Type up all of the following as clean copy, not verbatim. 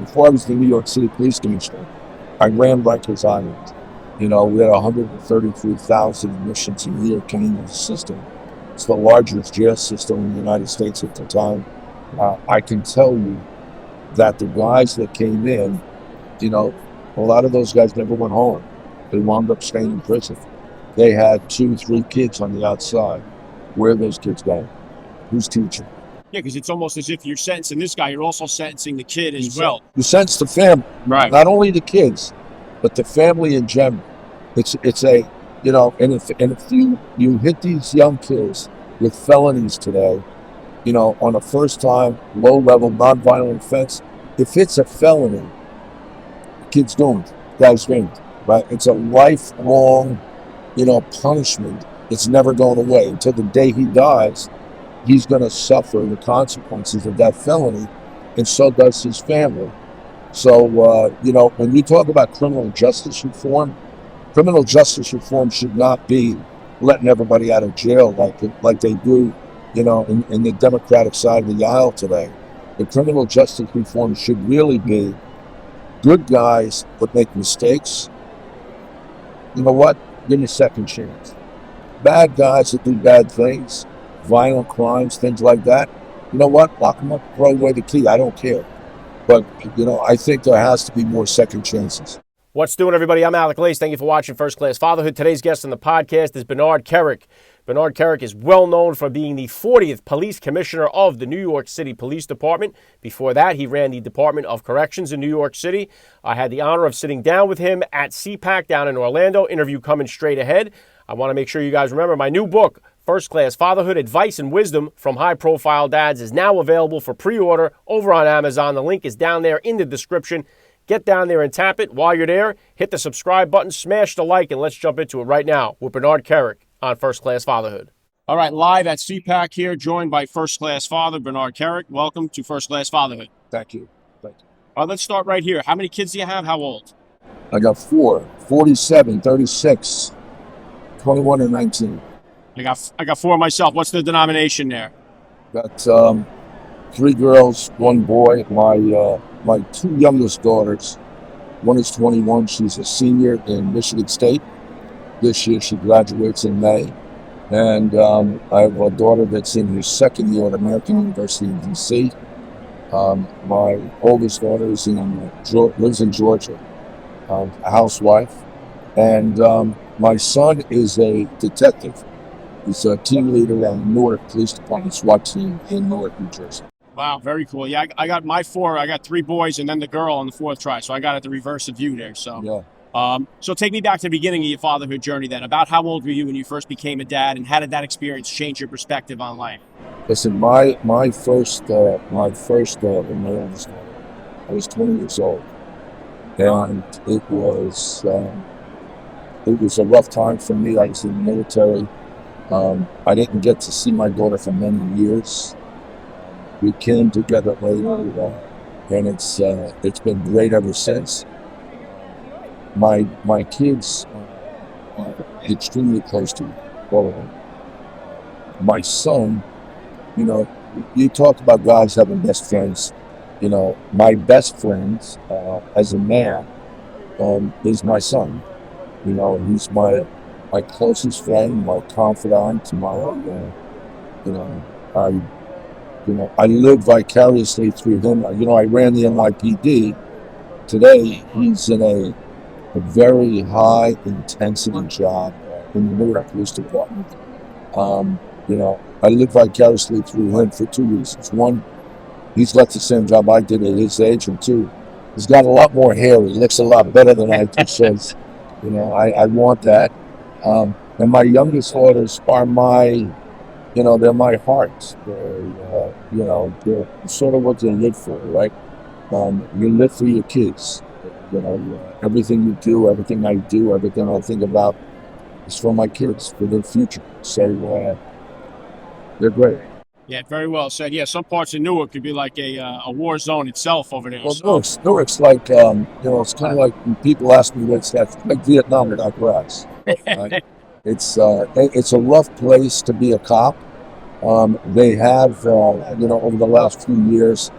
before I was the New York City Police Commissioner, I ran Rikers Island. We had 133,000 admissions a year came into the system. It's the largest jail system in the United States at the time. I can tell you that the guys that came in, a lot of those guys never went home. They wound up staying in prison. They had 2, 3 kids on the outside. Where are those kids going? Who's teaching? Yeah, because it's almost as if you're sentencing this guy, you're also sentencing the kid as well. You sentence the family, right? Not only the kids, but the family in general. It's a, and if you hit these young kids with felonies today, on a first-time, low-level, nonviolent offense, if it's a felony, the kid's doomed. Guy's doomed, right? It's a lifelong, punishment. It's never going away until the day he dies. He's going to suffer the consequences of that felony, and so does his family. So, when you talk about criminal justice reform should not be letting everybody out of jail like they do, in the Democratic side of the aisle today. The criminal justice reform should really be good guys that make mistakes. You know what? Give me a second chance. Bad guys that do bad things, violent crimes, things like that. You know what? Lock them up, throw away the key. I don't care. But, I think there has to be more second chances. What's doing, everybody? I'm Alec Lace. Thank you for watching First Class Fatherhood. Today's guest on the podcast is Bernard Kerik. Bernard Kerik is well known for being the 40th Police Commissioner of the New York City Police Department. Before that, he ran the Department of Corrections in New York City. I had the honor of sitting down with him at CPAC down in Orlando. Interview coming straight ahead. I want to make sure you guys remember my new book, First Class Fatherhood, Advice and Wisdom from High-Profile Dads, is now available for pre-order over on Amazon. The link is down there in the description. Get down there and tap it. While you're there, hit the subscribe button, smash the like, and let's jump into it right now with Bernard Kerik on First Class Fatherhood. All right, live at CPAC here, joined by First Class Father Bernard Kerik. Welcome to First Class Fatherhood. Thank you. Let's start right here. How many kids do you have? How old? I got 4, 47, 36, 21, and 19. I got 4 myself. What's the denomination there? Got 3 girls, 1 boy. My 2 youngest daughters, one is 21. She's a senior in Michigan State. This year she graduates in May. And I have a daughter that's in her 2nd year at American University in D.C. My oldest daughter is lives in Georgia, a housewife. And my son is a detective. He's a team leader on the Newark Police Department SWAT team in Newark, New Jersey. Wow, very cool. Yeah, I got my 4. I got 3 boys and then the girl on the 4th try. So I got it the reverse of you there. So, yeah. So take me back to the beginning of your fatherhood journey then. About how old were you when you first became a dad, and how did that experience change your perspective on life? Listen, my oldest daughter, I was 20 years old, and it was a rough time for me. I was in the military. I didn't get to see my daughter for many years. We came together later, and it's been great ever since. My kids are extremely close to me, all of them. My son, you talked about guys having best friends. My best friends as a man is my son. He's my closest friend, my confidant, I live vicariously through him. I ran the NYPD. Today, he's in a very high intensity job in the Newark Police Department. I live vicariously through him for 2 reasons. 1, he's left the same job I did at his age, and 2, he's got a lot more hair. He looks a lot better than I do. So, I want that. And my youngest daughters are they're my heart. They're sort of what you live for, right? You live for your kids. Everything you do, everything I do, everything I think about is for my kids, for their future. So they're great. Yeah, very well said. Yeah, some parts of Newark could be like a war zone itself over there. Well, Newark's like, it's kind of like when people ask me what's that, like Vietnam without grass. Right? It's a rough place to be a cop. They have, over the last few years,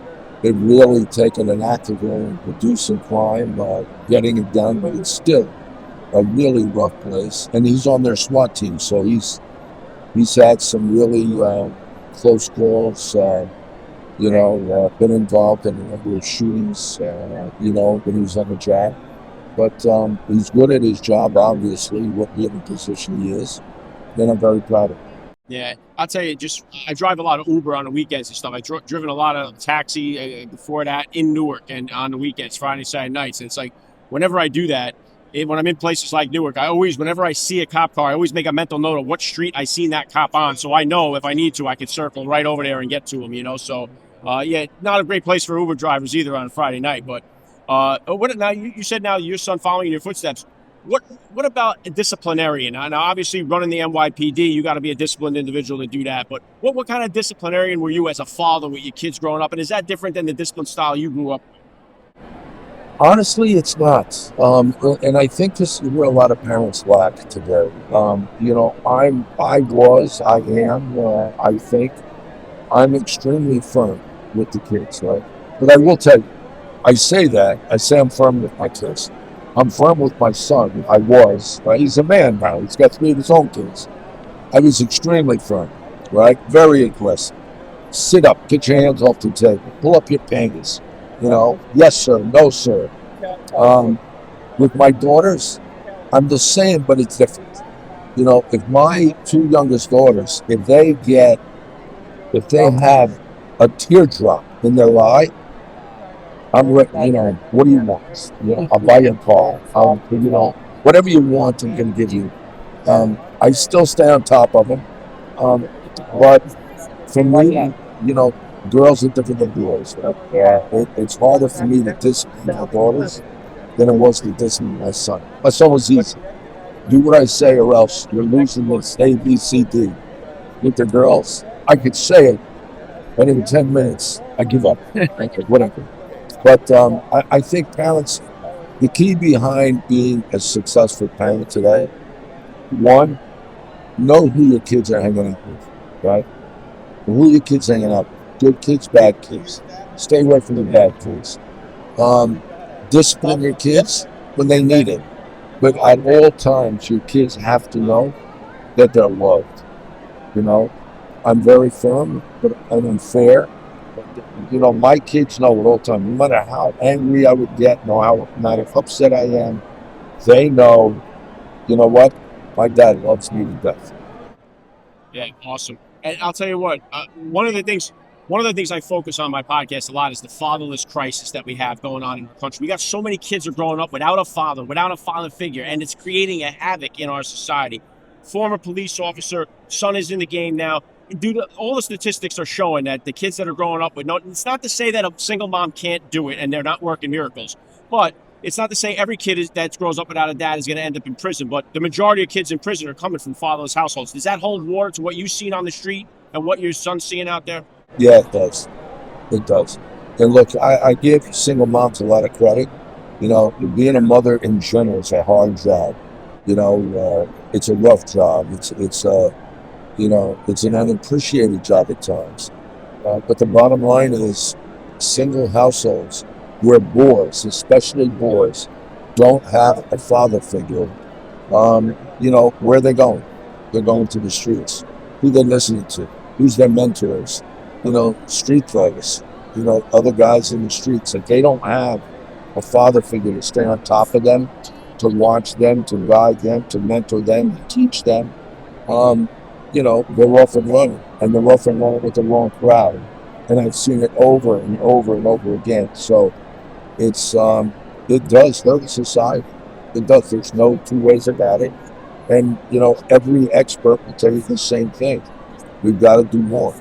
they've really taken an active role in reducing crime, getting it done, but it's still a really rough place. And he's on their SWAT team, so he's had some really close calls. Been involved in a number of shootings. When he was on the job. But he's good at his job, obviously, what the position he is. And I'm very proud of him. Yeah, I'll tell you, I drive a lot of Uber on the weekends and stuff. I've driven a lot of taxi before that in Newark and on the weekends, Friday, Saturday nights. And it's like, whenever I do that, when I'm in places like Newark, whenever I see a cop car, I always make a mental note of what street I seen that cop on. So I know if I need to, I can circle right over there and get to him, So, not a great place for Uber drivers either on a Friday night. But now you said now your son following in your footsteps. What about a disciplinarian? Now, obviously, running the NYPD, you got to be a disciplined individual to do that. But what kind of disciplinarian were you as a father with your kids growing up? And is that different than the discipline style you grew up with? Honestly, it's not. And I think this is where a lot of parents lack today. I think I'm extremely firm with the kids, right? But I will tell you, I say I'm firm with my kids. I'm firm with my son. I was, right? He's a man now. He's got 3 of his own kids. I was extremely firm, right? Very aggressive. Sit up, get your hands off the table, pull up your pants. Yes, sir, no, sir. With my daughters, I'm the same, but it's different. If my 2 youngest daughters, if they have a teardrop in their eye, I'm ready. What do you want? I'll buy you a car. Whatever you want, I'm going to give you. I still stay on top of them. But for me, girls are different than boys. It's harder for me to discipline my daughters than it was to discipline my son. My son was easy. Do what I say or else you're losing this A, B, C, D. With the girls, I could say it, but in 10 minutes, I give up. Whatever. But I think parents, the key behind being a successful parent today, 1, know who your kids are hanging out with, right? Who your kids hanging out with. Good kids, bad kids. Stay away from the bad kids. Discipline your kids when they need it. But at all times, your kids have to know that they're loved. I'm very firm, but I'm fair. My kids know it all the time. No matter how angry I would get, no matter how upset I am, they know, what? My dad loves me to death. Yeah, awesome. And I'll tell you what, one of the things I focus on my podcast a lot is the fatherless crisis that we have going on in the country. We got so many kids are growing up without a father figure, and it's creating a havoc in our society. Former police officer, son is in the game now. All the statistics are showing that the kids that are growing up with it's not to say that a single mom can't do it and they're not working miracles, but it's not to say every kid that grows up without a dad is going to end up in prison, but the majority of kids in prison are coming from fatherless households. Does that hold water to what you've seen on the street and what your son's seeing out there? Yeah, it does. It does. And look, I give single moms a lot of credit. Being a mother in general is a hard job. It's a rough job. It's an unappreciated job at times. But the bottom line is single households where boys, especially boys, don't have a father figure. Where are they going? They're going to the streets. Who they're listening to? Who's their mentors? Street thugs, other guys in the streets. If they don't have a father figure to stay on top of them, to watch them, to guide them, to mentor them, to teach them, they're off and running. And they're off and running with the wrong crowd. And I've seen it over and over and over again. So it does hurt society. It does. There's no 2 ways about it. And, every expert will tell you the same thing. We've got to do more.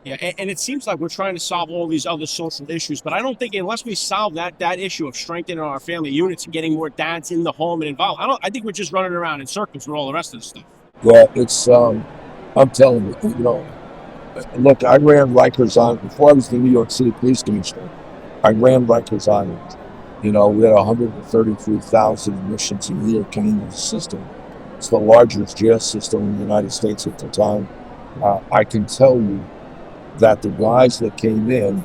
Yeah, and it seems like we're trying to solve all these other social issues, but I don't think unless we solve that issue of strengthening our family units and getting more dads in the home and involved, I think we're just running around in circles with all the rest of the stuff. Yeah, it's I'm telling you, look, I ran Rikers Island before I was the New York City Police Commissioner. I ran Rikers Island. We had 133,000 admissions a year coming into the system. It's the largest jail system in the United States at the time. I can tell you that the guys that came in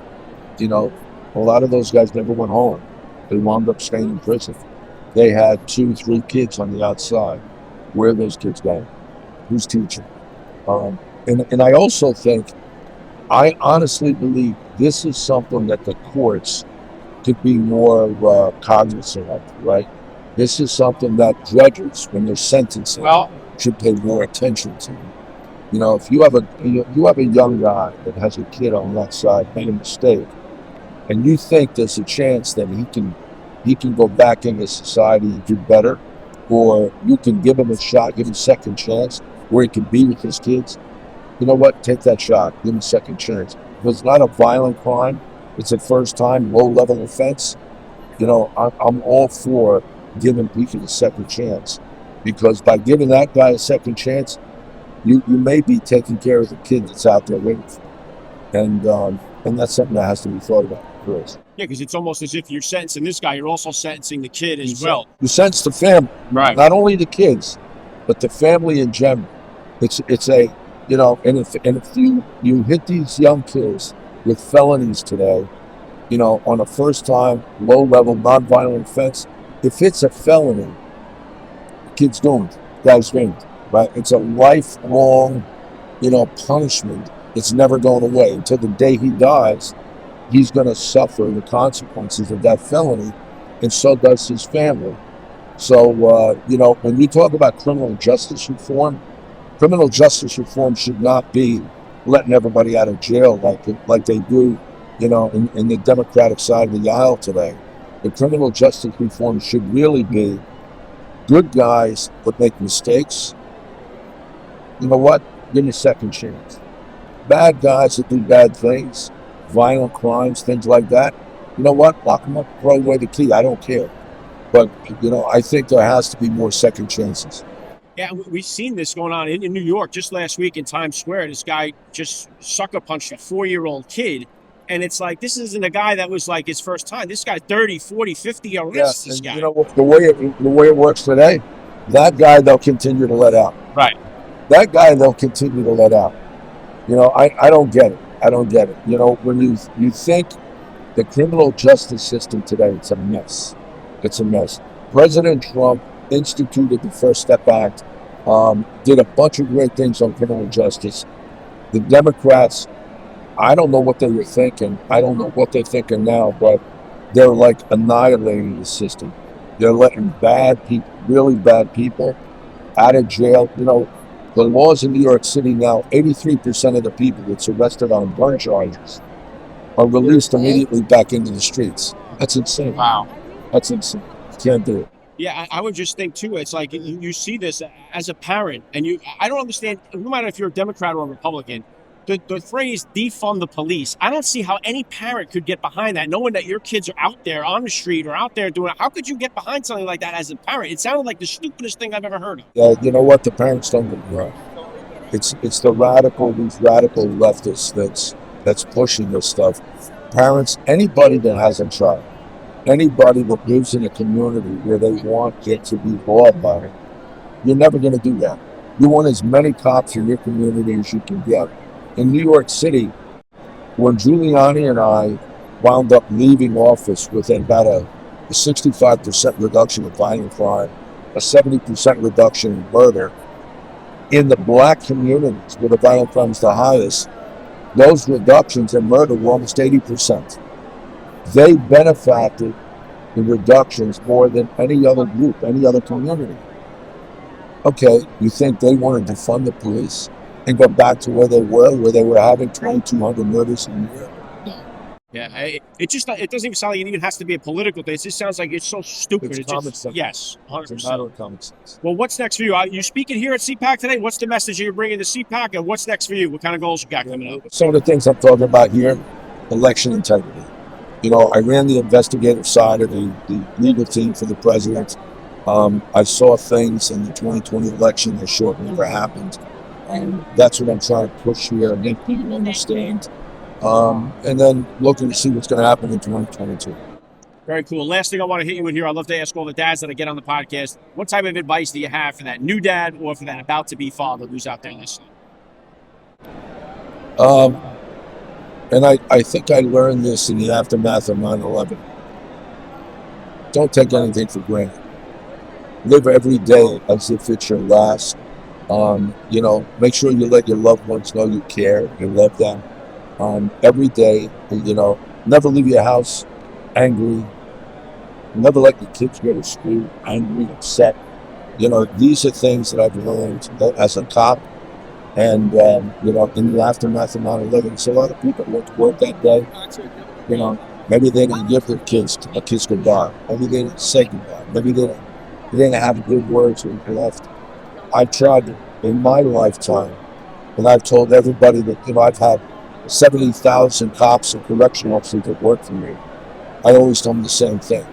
a lot of those guys never went home. They wound up staying in prison. They had 2, 3 kids on the outside. Where are those kids going? Who's teaching? And I also think, I honestly believe this is something that the courts could be more cognizant of, right? This is something that judges, when they're sentencing, should pay more attention to. If you have a young guy that has a kid on that side made a mistake, and you think there's a chance that he can go back into society and do better, or you can give him a shot, give him a second chance, where he can be with his kids, you know what? Take that shot. Give him a second chance. If it's not a violent crime, it's a first-time, low-level offense, I'm all for giving people a second chance, because by giving that guy a second chance, you may be taking care of the kid that's out there waiting for you. And that's something that has to be thought about, Chris. Yeah, because it's almost as if you're sentencing this guy, you're also sentencing the kid as well. You sentence the family, Right? not only the kids, but the family in general. It's a and if you hit these young kids with felonies today, on a first-time, low-level, nonviolent offense, if it's a felony, the kid's doomed. Guy's doomed, right? It's a lifelong, punishment. It's never going away until the day he dies. He's going to suffer the consequences of that felony, and so does his family. So, when you talk about criminal justice reform should not be letting everybody out of jail like they do, in the Democratic side of the aisle today. The criminal justice reform should really be good guys that make mistakes. You know what? Give me a second chance. Bad guys that do bad things, violent crimes, things like that. You know what? Lock them up, throw away the key. I don't care. But, I think there has to be more second chances. Yeah, we've seen this going on in New York just last week in Times Square. This guy just sucker punched a 4-year-old kid. And it's like, this isn't a guy that was like his first time. This guy 30, 40, 50 arrests this guy. The way it works today, that guy they'll continue to let out. Right. That guy they'll continue to let out. I don't get it. I don't get it. When you think the criminal justice system today, it's a mess. It's a mess. President Trump instituted the First Step Act, did a bunch of great things on criminal justice. The Democrats, I don't know what they were thinking. I don't know what they're thinking now, but they're like annihilating the system. They're letting bad people, really bad people, out of jail. The laws in New York City now, 83% of the people that's arrested on gun charges are released immediately back into the streets. That's insane. Wow. That's insane. Can't do it. Yeah, I would just think too, it's like you see this as a parent, and I don't understand, no matter if you're a Democrat or a Republican, the phrase defund the police, I don't see how any parent could get behind that, knowing that your kids are out there on the street or out there doing it. How could you get behind something like that as a parent? It sounded like the stupidest thing I've ever heard of. Yeah, you know what? The parents don't get me wrong. It's these radical leftists that's pushing this stuff. Parents, anybody that has a child, anybody that lives in a community where they want it to be law-abiding, you're never going to do that. You want as many cops in your community as you can get. In New York City, when Giuliani and I wound up leaving office with about a 65% reduction in violent crime, a 70% reduction in murder, in the black communities where the violent crime is the highest, those reductions in murder were almost 80%. They benefited the reductions more than any other group, any other community. Okay, you think they wanted to fund the police and go back to where they were having 2,200 murders a year? Yeah, it doesn't even sound like it even has to be a political thing. It just sounds like it's so stupid. It's common sense. Yes, 100%. It's a matter of common sense. Well, what's next for you? You speaking here at CPAC today? What's the message you're bringing to CPAC, and what's next for you? What kind of goals you got coming up? Some of the things I'm talking about here, election integrity. I ran the investigative side of the legal team for the president. I saw things in the 2020 election that short never happened. That's what I'm trying to push here and make people understand. And then looking to see what's going to happen in 2022. Very cool. Last thing I want to hit you with here, I love to ask all the dads that I get on the podcast, what type of advice do you have for that new dad or for that about-to-be father who's out there listening? And I think I learned this in the aftermath of 9/11. Don't take anything for granted. Live every day as if it's your last. Make sure you let your loved ones know you care, you love them. Every day, never leave your house angry. Never let your kids go to school angry, upset. These are things that I've learned as a cop. And, in the aftermath of 9/11, so a lot of people went to work that day. Maybe they didn't give their kids a kiss goodbye. Maybe they didn't say goodbye. Maybe they didn't have good words when they left. I tried to, in my lifetime, and I've told everybody that, I've had 70,000 cops and correctional officers that work for me. I always tell them the same thing.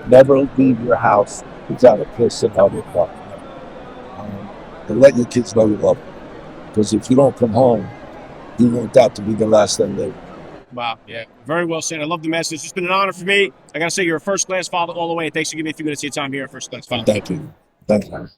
Never leave your house without a kiss and hug your partner. And let your kids know you love them. Because if you don't come home, you want that to be the last thing they do. Wow, yeah, very well said. I love the message. It's been an honor for me. I got to say, you're a first-class father all the way. Thanks for giving me a few minutes of your time here at First Class Father. Thank you. Thank you.